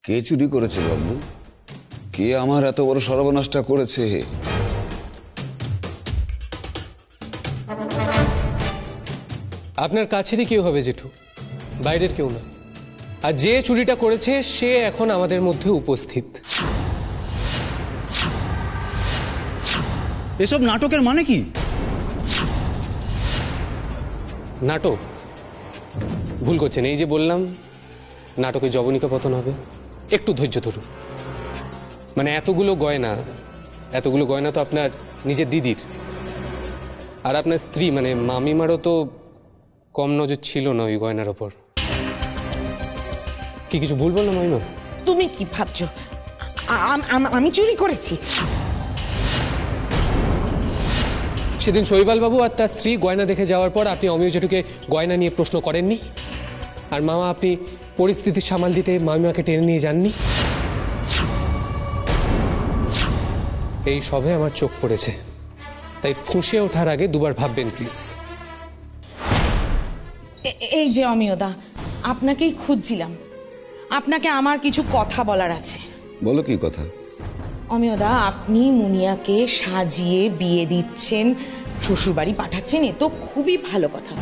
কে চুরি করেছে বাবু? কে আমার এত বড় সর্বনাশটা করেছে? আপনার কাছেরই কেউ হবে জেঠু, বাইরের কেউ না। আর যে চুরিটা করেছে সে এখন আমাদের মধ্যে উপস্থিত। এসব নাটকের মানে কি? নাটক? ভুল করছেন। এই যে বললাম নাটকে জবনিকা পতন হবে, একটু ধৈর্য ধরুন। মানে এতগুলো গয়না তো আপনার নিজের দিদির, আর আপনার স্ত্রী মানে মামিমারও তো কম নজর ছিল না ওই গয়নার ওপর। কি কিছু ভুল বললাম মামিমা? তুমি কি ভাবছো আমি চুরি করেছি? সেদিন শৈবাল বাবু আর তার স্ত্রী গয়না দেখে যাওয়ার পর আপনি অমিয় জেঠুকে গয়না নিয়ে প্রশ্ন করেননি, আর মামা আপনি পরিস্থিতি সামাল দিতে মামিমাকে টেনে নিয়ে যাননি। এই সবে আমার চোখ পড়েছে, তাই ফুঁসে ওঠার আগে দুবার ভাববেন প্লিজ। এই যে অমিয়দা, আপনাকেই খুঁজছিলাম। আপনাকে আমার কিছু কথা বলার আছে। বলো কি কথা? অমিয়দা, আপনি মুনিয়াকে সাজিয়ে বিয়ে দিচ্ছেন, শ্বশুরবাড়ি পাঠাচ্ছেন, এ তো খুবই ভালো কথা।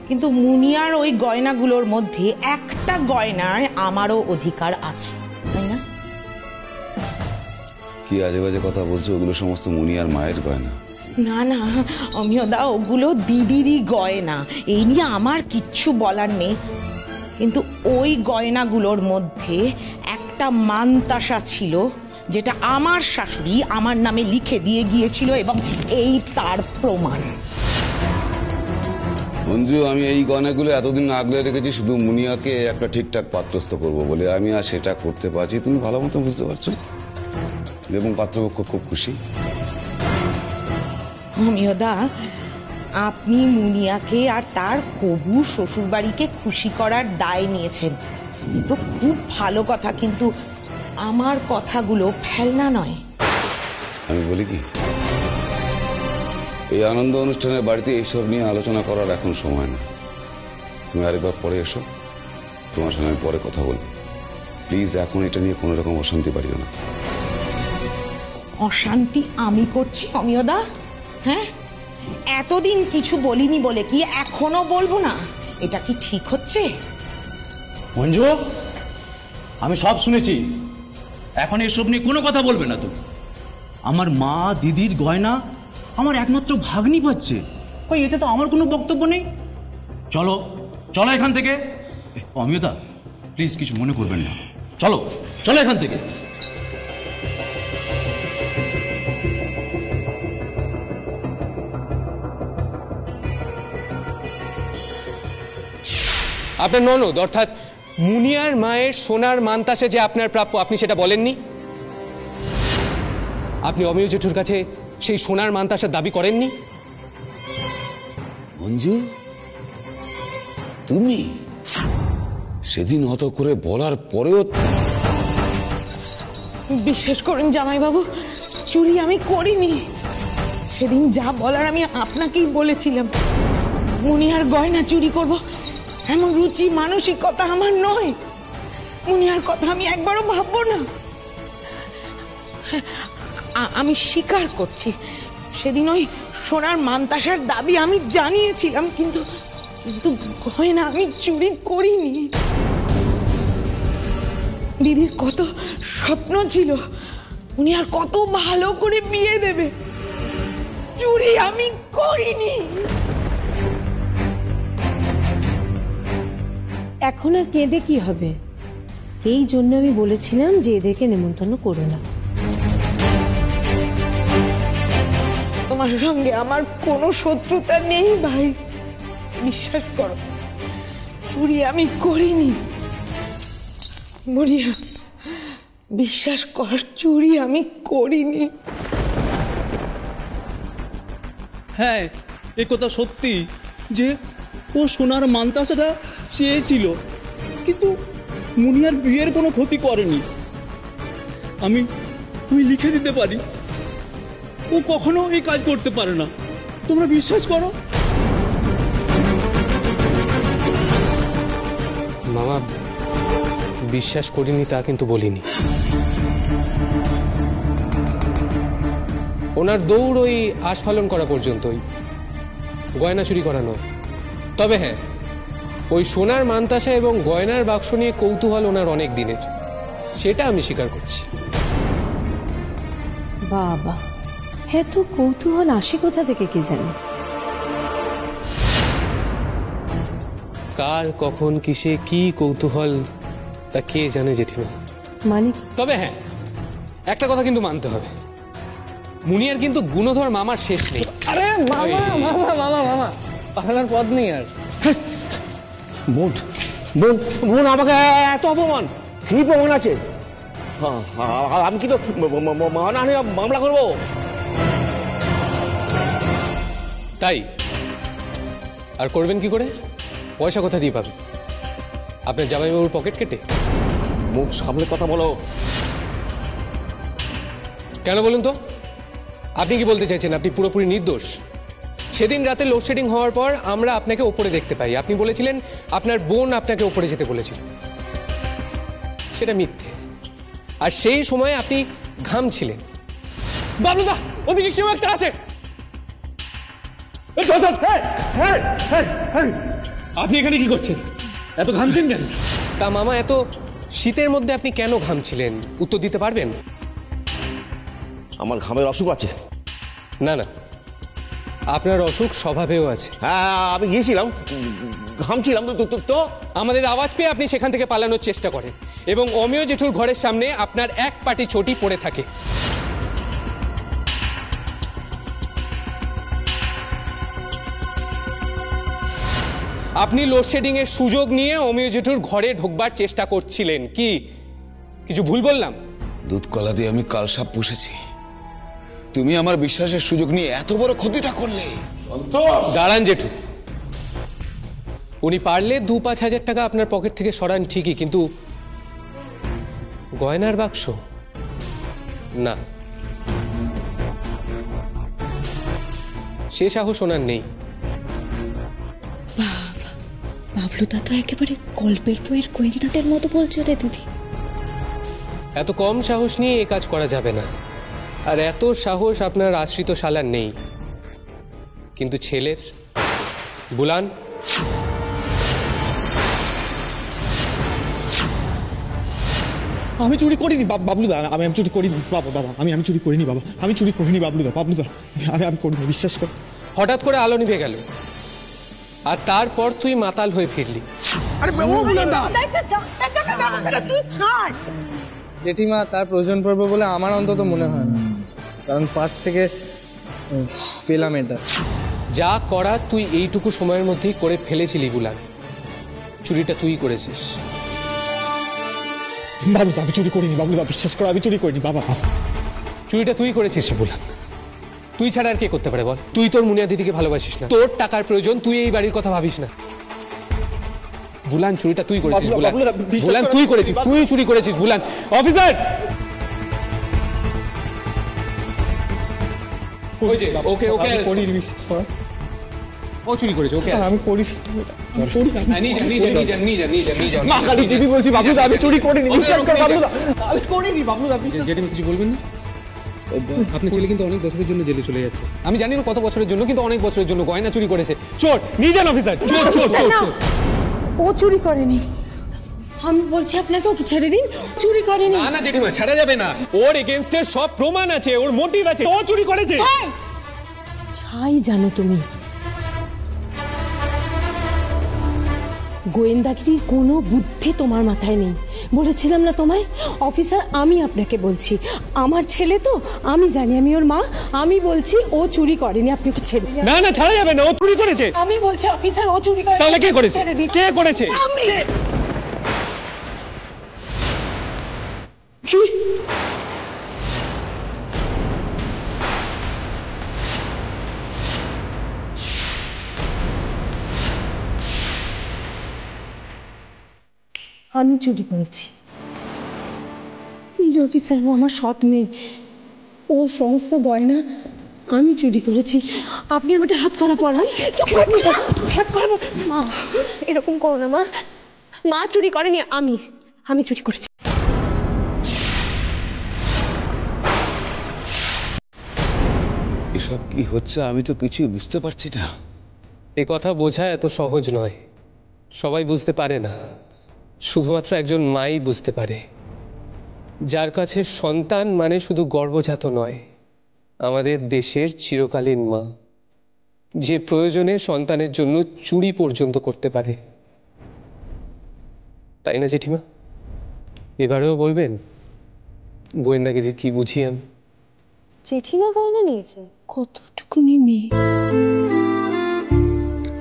কিন্তু মুনিয়ার ওই গয়নাগুলোর মধ্যে একটা গয়নায় আমারও অধিকার আছে, তাই না? কি আজে বাজে কথা বলছো? ওগুলো সমস্ত মুনিয়ার মায়ের গয়না। না না অমিয়দা, ওগুলো দিদিরই গয়না, এই নিয়ে আমার কিচ্ছু বলার নেই। কিন্তু ওই গয়নাগুলোর মধ্যে একটা মানতাসা ছিল, যেটা আমার শাশুড়ি আমার নামে লিখে দিয়ে গিয়েছিল, এবং এই তার প্রমাণ। মঞ্জু, আমি এই গয়নাগুলো এতদিন আগলে রেখেছি শুধু মুনিয়াকে একটা ঠিকঠাক পাত্রস্থ করব বলে। আমি আর সেটা করতে পারছি, তুমি ভালো মতো বুঝতে পারছো, এবং পাত্রপক্ষ খুব খুশি। অমিয়দা, আপনি মুনিয়াকে আর তার হবু শ্বশুরবাড়িকে খুশি করার দায় নিয়েছেন, তো খুব ভালো কথা, কিন্তু আমার কথাগুলো ফেলনা নয়। আমি বলি কি, এই আনন্দ অনুষ্ঠানের বাড়িতে এইসব নিয়ে আলোচনা করার এখন সময় না। তুমি আরেকবার পরে এসো, তোমার সঙ্গে আমি পরে কথা বলবো। প্লিজ এখন এটা নিয়ে কোনো রকম অশান্তি বাড়িও না। অশান্তি আমি করছি অমিয়দা? হ্যাঁ, এতদিন কিছু বলিনি বলে কি এখনো বলবো না? এটা কি ঠিক হচ্ছে? মঞ্জু, আমি সব শুনেছি, এখন এসব নিয়ে কোনো কথা বলবে না তুমি। আমার মা দিদির গয়না আমার একমাত্র ভাগ্নি পাচ্ছে, ওই এতে তো আমার কোনো বক্তব্য নেই। চলো চলো এখান থেকে। অমিয়তা, প্লিজ কিছু মনে করবেন না, চলো চলো এখান থেকে। আপনার ননদ অর্থাৎ মুনিয়ার মায়ের সোনার মানতাসে যে আপনার প্রাপ্য, আপনি সেটা বলেননি। আপনি অমিয় জেঠুর কাছে সেই সোনার মানতাসার দাবি করেননি। মঞ্জু, তুমি সেদিন অত করে বলার পরেও? বিশ্বাস করুন জামাইবাবু, চুরি আমি করিনি। সেদিন যা বলার আমি আপনাকেই বলেছিলাম। মুনিয়ার গয়না চুরি করব এমন রুচি মানসিকতা আমার নয়। মুনিয়ার কথা আমি একবারও ভাববো না। আমি স্বীকার করছি, সেদিন ওই সোনার মানতাসার দাবি আমি জানিয়েছিলাম, কিন্তু কিন্তু গয়না আমি চুরি করিনি। দিদির কত স্বপ্ন ছিল, উনি আর কত ভালো করে বিয়ে দেবে। চুরি আমি করিনি। এখন আর কেঁদে কি হবে? এই জন্য আমি বলেছিলাম যে এদেরকে নেমন্তন্ন করো না। তোমার সঙ্গে আমার কোনো শত্রুতা নেই ভাই, বিশ্বাস করো, চুরি আমি করিনি। মরিয়া, বিশ্বাস কর, চুরি আমি করিনি। হ্যাঁ, এ কথা সত্যি যে ও সোনার মানতাসাটা চেয়েছিল, কিন্তু মুনিয়ার বিয়ের কোনো ক্ষতি করেনি। আমি লিখে দিতে পারি, ও কখনো এই কাজ করতে পারে না, তোমরা বিশ্বাস করো। মামা, বিশ্বাস করিনি তা কিন্তু বলিনি। ওনার দৌড় ওই আস্ফালন করা পর্যন্তই, গয়না চুরি করা নয়। তবে হ্যাঁ, ওই সোনার মান্তাসা এবং গয়নার বাক্স নিয়ে কৌতূহল ওনার অনেক দিনের, সেটা আমি স্বীকার করছি। বাবা, এত কৌতূহল আসে কোথা থেকে কে জানে? কার কখন কিসে কি কৌতূহল তা কে জানে জেঠিমা। মানে তবে হ্যাঁ, একটা কথা কিন্তু মানতে হবে, মুনিয়ার কিন্তু গুণধর মামার শেষ নেই। আরে মামা মামা মামা মামা পাঠানোর পথ নেই আর। বোন বোন বোন আমাকে এত অপমান, কি প্রমাণ আছে? আমি কিন্তু মামলা করবো। তাই আর করবেন কি করে? পয়সা কোথা দিয়ে পাবেন? আপনার জামাইবাবুর পকেট কেটে? মুখ সামলে কথা বলো। কেন বলুন তো? আপনি কি বলতে চাইছেন আপনি পুরোপুরি নির্দোষ? সেদিন রাতে লোডশেডিং হওয়ার পর আমরা আপনাকে ওপরে দেখতে পাই, আপনি বলেছিলেন আপনার বোন আপনাকে ওপরে যেতে বলেছিল। সেটা মিথ্যে। আর সেই সময় আপনি ঘামছিলেন। বাবলুদা, ওদিকে কেউ একটা আছে। আপনি এখানে কি করছেন? এত ঘামছেন কেন? তা মামা, এত শীতের মধ্যে আপনি কেন ঘামছিলেন উত্তর দিতে পারবেন? আমার ঘামের অসুখ আছে। না না, আপনার অসুখ স্বভাবেও আছে। হ্যাঁ, আমি গিয়েছিলাম, ঘামছিলাম তো। আমাদের আওয়াজ পেয়ে আপনি সেখান থেকে পালানোর চেষ্টা করেন এবং অমিয় জেঠুর ঘরের সামনে আপনার এক পাটি চটি পড়ে থাকে। আপনি লোডশেডিং এর সুযোগ নিয়ে অমিয় জেঠুর ঘরে ঢোকবার চেষ্টা করছিলেন। কি কিছু ভুল বললাম? দুধ কলা দিয়ে আমি কালসাপ পুষেছি, তুমি আমার বিশ্বাসের সুযোগ নিয়ে এত বড় ক্ষতিটা করলে। দাঁড়ান জেঠু, উনি পারলে 2-5 হাজার টাকা আপনার পকেট থেকে সরান ঠিকই, কিন্তু গয়নার বাক্স না, সে সাহস ওনার নেই। বাবলুদা তো একেবারে গল্পের বইয়ের গোয়েন্দাদের মতো বলছে রে দিদি। এত কম সাহস নিয়ে এ কাজ করা যাবে না, আর এত সাহস আপনার আশ্রিত শালার নেই। কিন্তু ছেলের বুলান, আমি চুরি করিনি বাবলুদা, আমি চুরি করিনি বাবা। আমি চুরি করিনি বাবা, আমি চুরি করিনি বাবলুদা। আমি করিনি, বিশ্বাস কর। হঠাৎ করে আলো নিভে গেল আর তারপর তুই মাতাল হয়ে ফিরলি। জেঠিমা, তার প্রয়োজন পড়বে বলে আমার অন্তত মনে হয় না, কারণ পাশ থেকে পেলাম এটা। যা করা তুই এইটুকু সময়ের মধ্যেই করে ফেলেছিলি বুলান। চুরিটা তুই করেছিস। বাবলুদা, আমি চুরি করিনি বাবলুদা, বিশ্বাস করো, আমি চুরি করিনি বাবা। চুরিটা তুই করেছিস বুলান। তুই ছাড়া আর কে করতে পারে বল? তুই তোর মুনিয়া দিদিকে ভালোবাসিস না, তোর টাকার প্রয়োজন, তুই এই বাড়ির কথা ভাবিস না। বুলান, চুরিটা তুই করেছিস বুলান। বুলান, তুই করেছিস, তুই চুরি করেছিস বুলান। অফিসার, ওই যে ওকে ওকে করিনি, বিশ্বাস করো। ও চুরি করেছে, ওকে আমি করি মা কালী দেবী বলছি বাবলুদা, আমি চুরি করিনি, বিশ্বাস করো বাবলুদা, আমি করিনি বাবলুদা। যেটা কিছু বলবেন না। আপনার ছেলে কিন্তু অনেক বছরের জন্য জেলে চলে যাচ্ছে। আমি জানি না কত বছরের জন্য, কিন্তু অনেক বছরের জন্য গয়না চুরি করেছে। চোর, নিয়ে যান অফিসার। চোর চোর চোর চোর। ও চুরি করেনি, আমি বলছি আপনাকে ওকে ছেড়ে দিন। চুরি করেনি। না না জেঠিমা, ছাড়া যাবে না। ওর এগেইনস্টে সব প্রমাণ আছে, ওর মোটিভ আছে, ও চুরি করেছে। ছাই জানো তুমি, গোয়েন্দাগিরির কোনো বুদ্ধি তোমার মাথায় নেই। বলেছিলাম না তোমায়? অফিসার, আমি আপনাকে বলছি, আমার ছেলে তো, আমি জানি, আমি ওর মা, আমি বলছি ও চুরি করেনি, আপনি ওকে ছেড়ে দিন। না না, ছাড়া যাবে না, ও চুরি করেছে। আমি বলছি অফিসার, ও চুরি করেনি। তাহলে কে করেছে? কে করেছে? আমি। কি? আমি চুরি করেছি। এই যে অফিসার, ও আমার সৎ মেয়ে, ও সমস্ত গয়না আমি চুরি করেছি। আপনি আমাকে হাত করা পড়ান। হাত করা। মা, এরকম করো না মা। মা চুরি করেনি, আমি আমি চুরি করেছি। এসব কি হচ্ছে আমি তো কিছুই বুঝতে পারছি না। এ কথা বোঝা এত সহজ নয়, সবাই বুঝতে পারে না, শুধুমাত্র একজন মাই বুঝতে পারে, যার কাছে সন্তান মানে শুধু গর্ভজাত নয়, আমাদের দেশের চিরকালীন মা, যে প্রয়োজনে সন্তানের জন্য চুরি পর্যন্ত করতে পারে। তাই না জেঠিমা? এবারেও বলবেন গোয়েন্দাগিরির কি বুঝি আমি? জেঠিমা গয়না নিয়েছে? কতটুকুনি মেয়ে,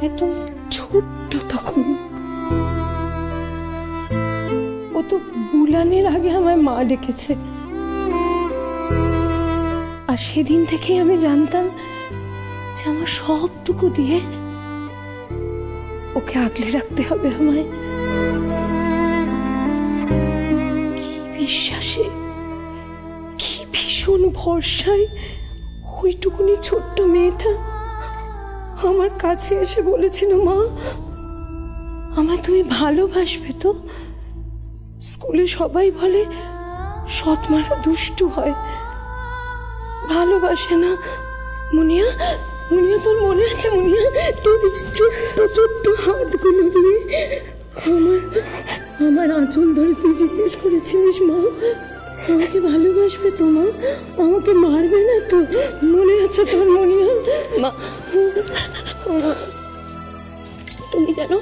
এত ছোট্ট তখন। ও তো বুলানের আগে আমার মা ডেকেছে, আর সেদিন থেকেই আমি জানতাম যে আমার সবটুকু দিয়ে ওকে আগলে রাখতে হবে আমায়। কি বিশ্বাসে, কি ভীষণ ভরসায় ওইটুকুনি ছোট্ট মেয়েটা আমার কাছে এসে বলেছিল, মা আমায় তুমি ভালোবাসবে তো? স্কুলে সবাই বলে সৎমারা দুষ্টু হয়, ভালোবাসে না। মুনিয়া, মুনিয়া তোর মনে আছে? মুনিয়া তোর ছোট্ট ছোট্ট হাতগুলো দিয়ে আমার আঁচল ধরে তুই জিজ্ঞেস করেছিলিস, মা আমাকে ভালোবাসবে তো? মা আমাকে মারবে না তো? মনে আছে তোর মুনিয়া? মা তুমি জানো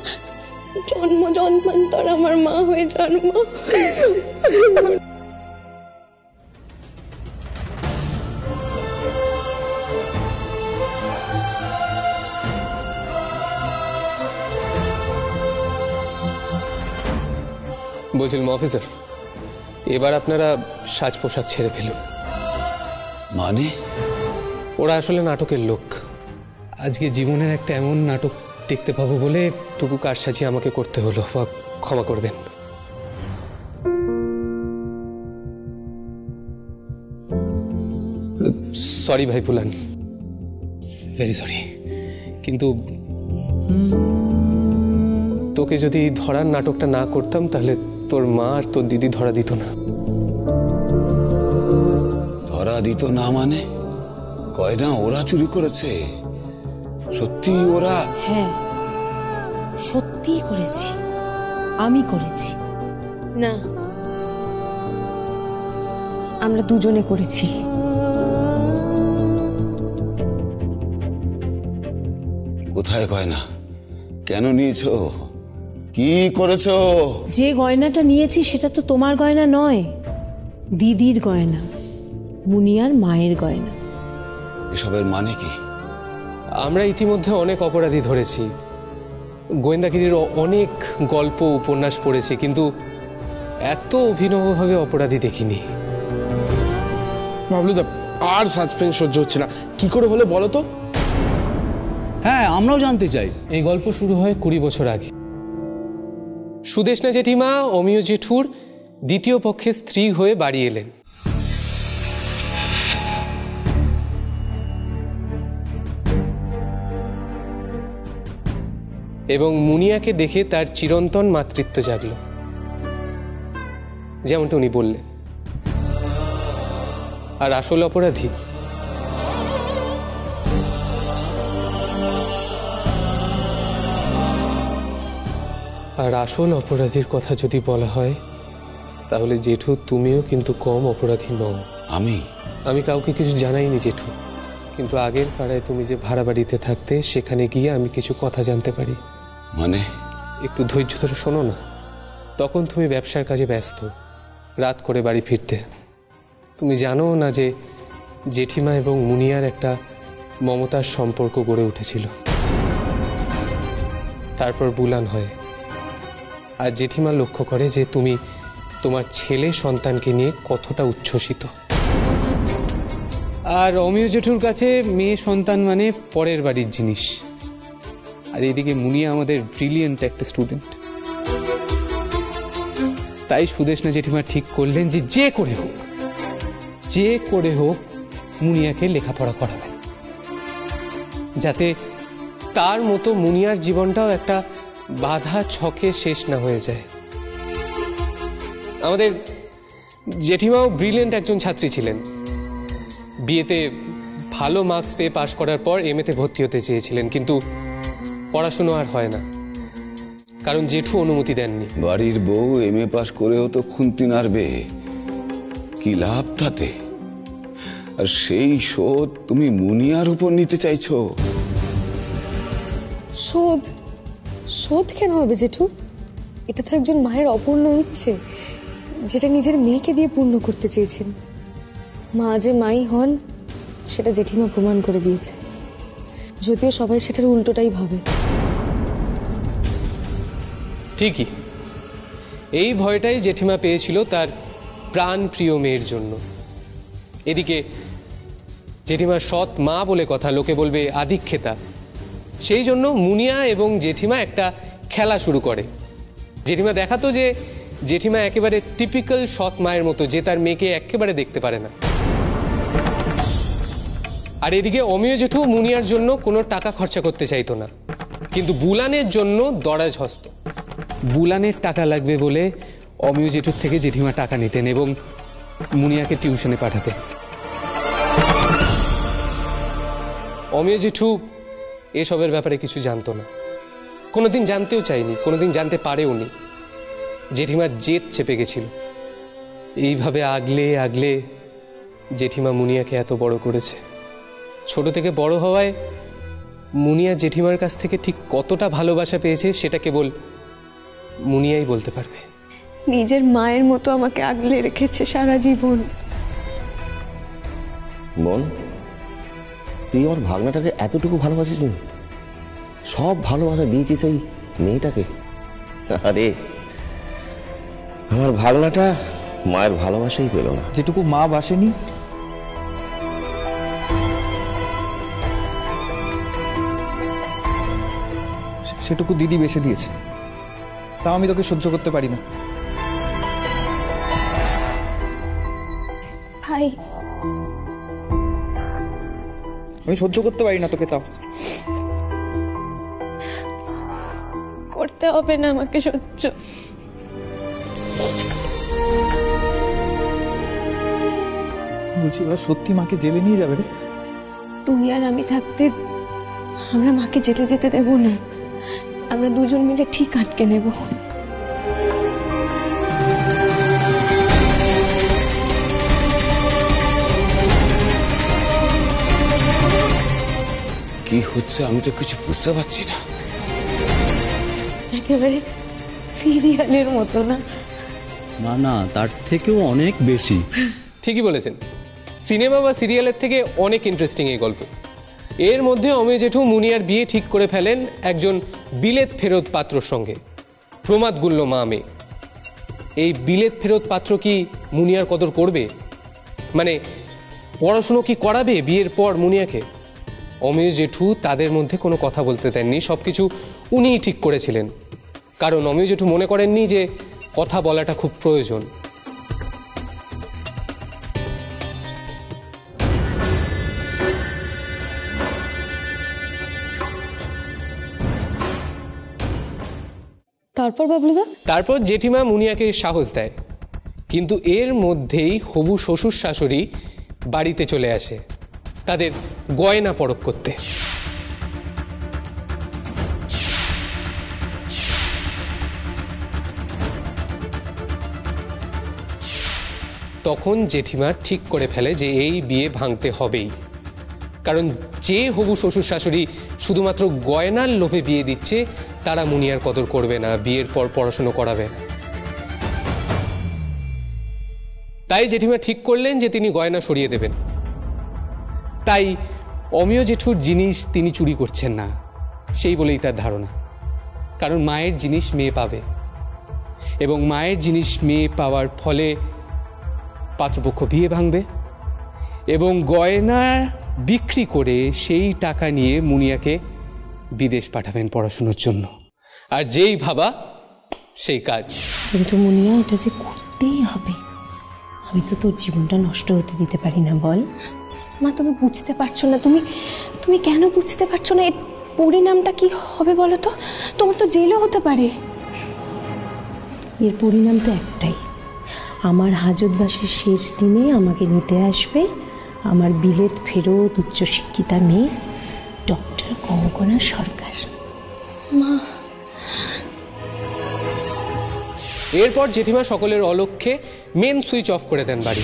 জন্ম জন্মান্তর আমার মা হয়ে যান মা। বলছিলাম অফিসার, এবার আপনারা সাজ পোশাক ছেড়ে ফেলুন। মানে ওরা আসলে নাটকের লোক। আজকে জীবনের একটা এমন নাটক দেখতে পাবো বলে টুকু কারসাজি আমাকে করতে হলো, ক্ষমা করবেন। সরি ভাই বুলান, ভেরি সরি। কিন্তু তোকে যদি ধরার নাটকটা না করতাম তাহলে তোর মা আর তোর দিদি ধরা দিত না। ধরা দিত না মানে? গয়না ওরা চুরি করেছে? সত্যি ওরা? হ্যাঁ সত্যি করেছি, আমি করেছি। না, আমরা দুজনে করেছি। কোথায় গয়না? কেন নিয়েছো? কি করেছো? যে গয়নাটা নিয়েছি সেটা তো তোমার গয়না নয়, দিদির গয়না, মুনিয়ার মায়ের গয়না। এসবের মানে কি? আমরা ইতিমধ্যে অনেক অপরাধী ধরেছি, গোয়েন্দাগিরির অনেক গল্প উপন্যাস পড়েছি, কিন্তু এত অভিনবভাবে অপরাধী দেখিনি। বাবলুদা আর সাসপেন্স সহ্য হচ্ছে না, কি করে হলে বলো তো? হ্যাঁ, আমরাও জানতে চাই। এই গল্প শুরু হয় 20 বছর আগে। সুদেষ্ণা জেঠিমা অমিয় জেঠুর দ্বিতীয় পক্ষের স্ত্রী হয়ে বাড়ি এলেন। এবং মুনিয়াকে দেখে তার চিরন্তন মাতৃত্ব জাগল, যেমনটা উনি বললেন। আর আসল অপরাধী অপরাধীর কথা যদি বলা হয় তাহলে জেঠু তুমিও কিন্তু কম অপরাধী নও। আমি কাউকে কিছু জানাইনি জেঠু, কিন্তু আগের পাড়ায় তুমি যে ভাড়া বাড়িতে থাকতে, সেখানে গিয়ে আমি কিছু কথা জানতে পারি। মানে? একটু ধৈর্য ধরে শোনো না। তখন তুমি ব্যবসার কাজে ব্যস্ত, রাত করে বাড়ি ফিরতে। তুমি জানো না যে জেঠিমা এবং মুনিয়ার একটা মমতার সম্পর্ক গড়ে উঠেছিল, তারপর বুলান হয়। আর জেঠিমা লক্ষ্য করে যে তুমি তোমার ছেলে সন্তানকে নিয়ে কতটা উচ্ছ্বসিত। আর অমিয় জেঠুর কাছে মেয়ে সন্তান মানে পরের বাড়ির জিনিস। আর এদিকে মুনিয়া আমাদের ব্রিলিয়েন্ট একটা স্টুডেন্ট। তাই সুদেষ্ণা জেঠিমা ঠিক করলেন যে যে করে হোক মুনিয়াকে লেখাপড়া করাবে, যাতে তার মতো মুনিয়ার জীবনটাও একটা বাধা ছকে শেষ না হয়ে যায়। আমাদের জেঠিমাও ব্রিলিয়েন্ট একজন ছাত্রী ছিলেন। বিয়েতে ভালো মার্কস পেয়ে পাশ করার পর এমএতে ভর্তি হতে চেয়েছিলেন, কিন্তু পড়াশুনো আর হয় না, কারণ জেঠু অনুমতি দেননি। বাড়ির বউ এমএ পাস করেও তো খুন্তি নাড়বে, কি লাভ তাতে? আর সেই শোধ তুমি মুনিয়ার উপর নিতে চাইছো? শোধ? শোধ কেন হবে জেঠু? এটা তো একজন মায়ের অপূর্ণ ইচ্ছে, যেটা নিজের মেয়েকে দিয়ে পূর্ণ করতে চেয়েছেন। মা যে মাই হন সেটা জেঠিমা প্রমাণ করে দিয়েছে, যদিও সবাই সেটার উল্টোটাই ভাবে। ঠিকই, এই ভয়টাই জেঠিমা পেয়েছিল তার প্রাণ প্রিয় মেয়ের জন্য। এদিকে জেঠিমার সৎ মা বলে কথা, লোকে বলবে আধিক্ষেতা। সেই জন্য মুনিয়া এবং জেঠিমা একটা খেলা শুরু করে। জেঠিমা দেখাতো যে জেঠিমা একেবারে টিপিক্যাল সৎ মায়ের মতো, যে তার মেয়েকে একেবারে দেখতে পারে না। আর এদিকে অমিয় জেঠু মুনিয়ার জন্য কোনো টাকা খরচা করতে চাইতো না, কিন্তু বুলানের জন্য দরাজ হস্ত। বুলানের টাকা লাগবে বলে অমিয় জেঠুর থেকে জেঠিমা টাকা নিতেন এবং মুনিয়াকে টিউশনে পাঠাতেন। অমিয় জেঠু এসবের ব্যাপারে কিছু জানতো না, কোনোদিন জানতেও চাইনি, কোনোদিন জানতে পারেও নি। জেঠিমার জেদ চেপে গেছিল। এইভাবে আগলে আগলে জেঠিমা মুনিয়াকে এত বড় করেছে। ছোট থেকে বড় হওয়ায় মুনিয়া জেঠিমার কাছ থেকে ঠিক কতটা ভালোবাসা পেয়েছে সেটা কেবল মুনিয়াই বলতে পারবে। নিজের মায়ের মতো আমাকে আগলে রেখেছে সারা জীবন। বোন, তুই আমার ভাগনাটাকে এতটুকু ভালোবাসিস নি? সব ভালোবাসা দিয়েছিস ওই মেয়েটাকে। আরে আমার ভাগনাটা মায়ের ভালোবাসাই পেল না। যেটুকু মা বাসেনি সেটুকু দিদি বেসে দিয়েছে, তাও আমি তোকে সহ্য করতে পারি না। ভাই, আমি সহ্য করতে পারি না তোকে, তাও করতে হবে না আমাকে সহ্য। বলছি ওরা সত্যি মাকে জেলে নিয়ে যাবে রে? তুই আর আমি থাকতে আমরা মাকে জেলে যেতে দেব না, আমরা দুজন মিলে ঠিক আটকে নেব। কি হচ্ছে আমি তো কিছু বুঝতে পারছি না। একেবারে সিরিয়ালের মতো না? না না, তার থেকেও অনেক বেশি। ঠিকই বলেছেন, সিনেমা বা সিরিয়ালের থেকে অনেক ইন্টারেস্টিং এই গল্প। এর মধ্যে অমিয় জেঠু মুনিয়ার বিয়ে ঠিক করে ফেলেন একজন বিলেত ফেরত পাত্রর সঙ্গে, প্রমাদ গুল্ল মা মেয়ে। এই বিলেত ফেরত পাত্র কি মুনিয়ার কদর করবে? মানে পড়াশুনো কি করাবে বিয়ের পর মুনিয়াকে? অমিয় জেঠু তাদের মধ্যে কোনো কথা বলতে দেননি, সবকিছু উনিই ঠিক করেছিলেন। কারণ অমিয় জেঠু মনে করেননি যে কথা বলাটা খুব প্রয়োজন। তারপর বাবলুদা? তারপর জেঠিমা মুনিয়াকে সাহস দেয়, কিন্তু এর মধ্যেই হবু শ্বশুর শাশুড়ি বাড়িতে চলে আসে তাদের গয়না পরখ করতে। তখন জেঠিমা ঠিক করে ফেলে যে এই বিয়ে ভাঙতে হবেই, কারণ যে হবু শ্বশুর শাশুড়ি শুধুমাত্র গয়নার লোভে বিয়ে দিচ্ছে তারা মুনিয়ার কদর করবে না, বিয়ের পর পড়াশুনো করাবে না। তাই জেঠিমা ঠিক করলেন যে তিনি গয়না সরিয়ে দেবেন। তাই অমিয় জেঠুর জিনিস তিনি চুরি করছেন না, সেই বলেই তার ধারণা। কারণ মায়ের জিনিস মেয়ে পাবে, এবং মায়ের জিনিস মেয়ে পাওয়ার ফলে পাত্রপক্ষ বিয়ে ভাঙবে এবং গয়না বিক্রি করে সেই টাকা নিয়ে মুনিয়াকে বিদেশ পাঠাবেন পড়াশোনার জন্য। আর যেই ভাবা সেই কাজ। কিন্তু মুনিয়া, এটা যে করতেই হবে, আমি তো তোর জীবনটা নষ্ট হতে দিতে পারি না। বল মা, তুমি বুঝতে পারছো না। তুমি কেন বুঝতে পারছো না? এর পরিণামটা কি হবে বলো তো? তোমার তো জেলও হতে পারে। এর পরিণাম তো একটাই, আমার হাজতবাসের শেষ দিনে আমাকে নিতে আসবে আমার বিলেত ফেরত উচ্চশিক্ষিতা মেয়ে ডক্টর কঙ্কনা সরকার। এরপর জেঠিমা সকলের অলক্ষ্যে মেন সুইচ অফ করে দেন বাড়ি।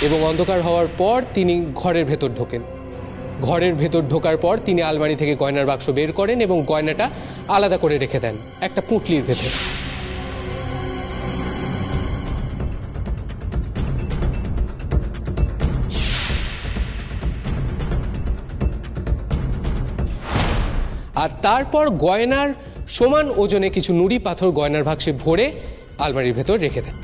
এবং অন্ধকার হওয়ার পর তিনি ঘরের ভেতর ঢোকেন। ঘরের ভেতর ঢোকার পর তিনি আলমারি থেকে গয়নার বাক্স বের করেন এবং গয়নাটা আলাদা করে রেখে দেন একটা পুঁটলির ভেতর। আর তারপর গয়নার সমান ওজনে কিছু নুড়ি পাথর গয়নার বাক্সে ভরে আলমারির ভেতর রেখে দেন।